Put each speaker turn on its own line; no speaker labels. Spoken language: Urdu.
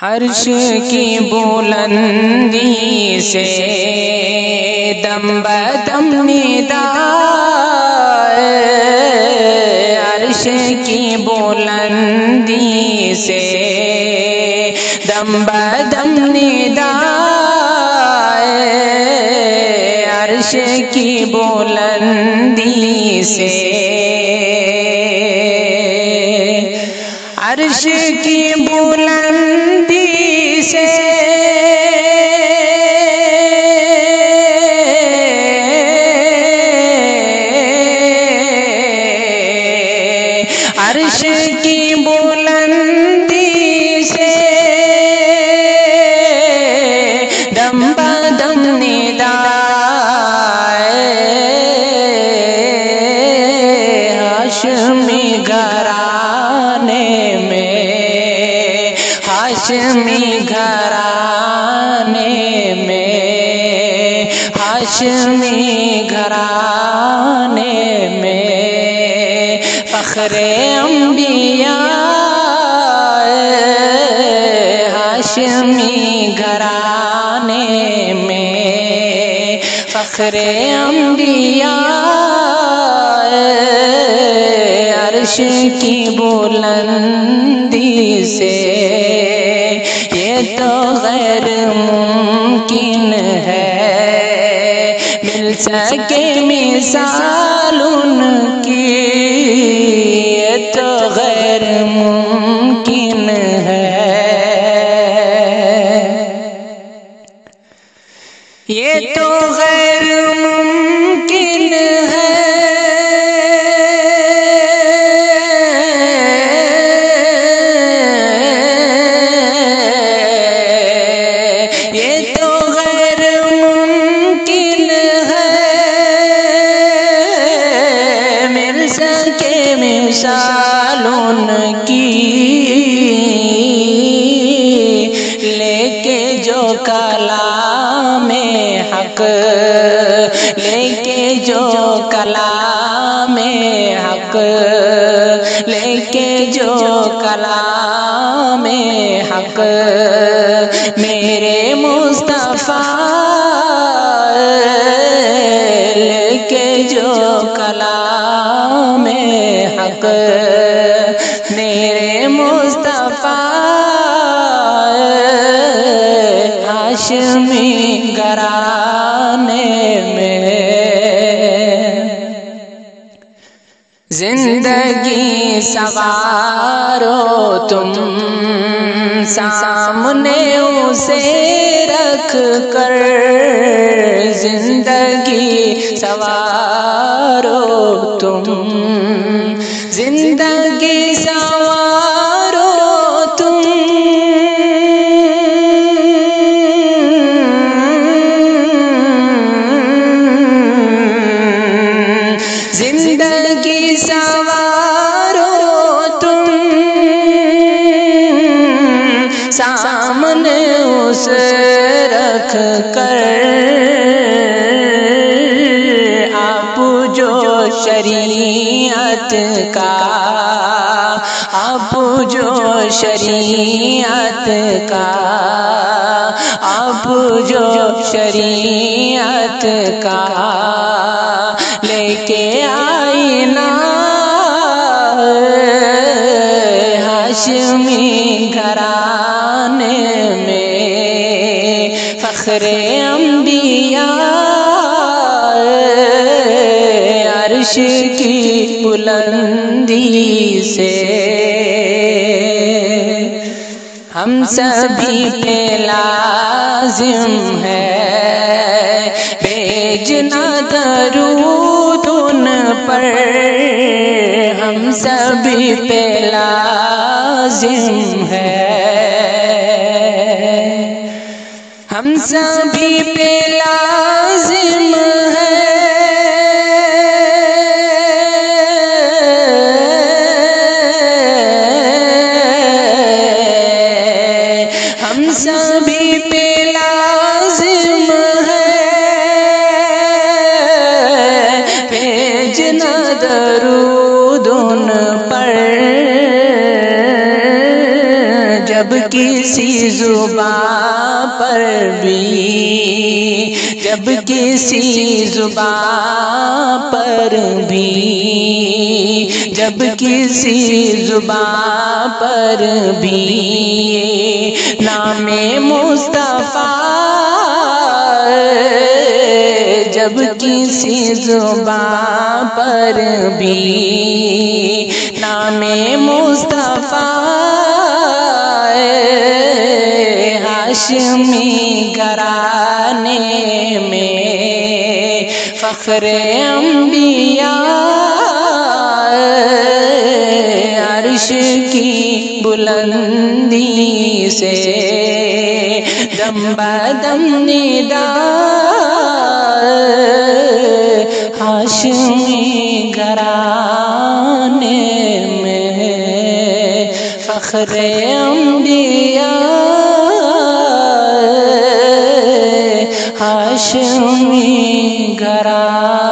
عرش کی بلندی سے دم بدم ندا، عرش کی بلندی سے دم بدم ندا، عرش کی بلندی سے، عرش کی بلندی سے عرش کی بلندی سے دم بدم ندا، ہاشمی گھرانے میں، ہاشمی گھرانے میں، ہاشمی گھرانے میں فخر انبیاء، ہاشمی گھرانے میں فخر انبیاء، عرش کی بلندی سے یہ تو غیر ممکن ہے مل سکے مثال ان کی، یہ تو غیر ممکن ہے، یہ تو غیر ممکن ہے، یہ تو غیر ممکن ہے مل سکے مثال ان کی، لے کے جو کلام حق، لے کے جو کلام حق، لے کے جو کلام حق، میرے مصطفیٰ لے کے جو کلام حق، میرے مصطفیٰ ہاشمی گھرانے میں، زندگی سوارو تم سامنے اسے رکھ کر، زندگی سوارو تم، زندگی سوارو تم، زندگی سوارو تم، سامنے اس رکھ کر، آپ جو شریعت کا، آپ جو شریعت کا، آپ جو شریعت کا لے کے آئینہ، ہاشمی گھرانے میں فخر انبیاء، عرش کی بلندی سے ہم سبھی پہ لازم ہے بھیجنا درود ان پر، ہم سبھی پہ لازم ہے، ہم سبھی پہ لازم ہے، ہم سبھی پہ لازم ہے بھیجنا درود ان پر، جب کسی زبان پر بھی، جب کسی زبان پر بھی، جب کسی زبان پر بھی نام مصطفیٰ، جب کسی زبان پر بھی نام مصطفیٰ، ہاشمی گھرانے میں فخر انبیاء، عرش کی بلندی سے دم بدم ندا، ہاشمی گھرانے میں فخر انبیاء، ہاشمی گھرانے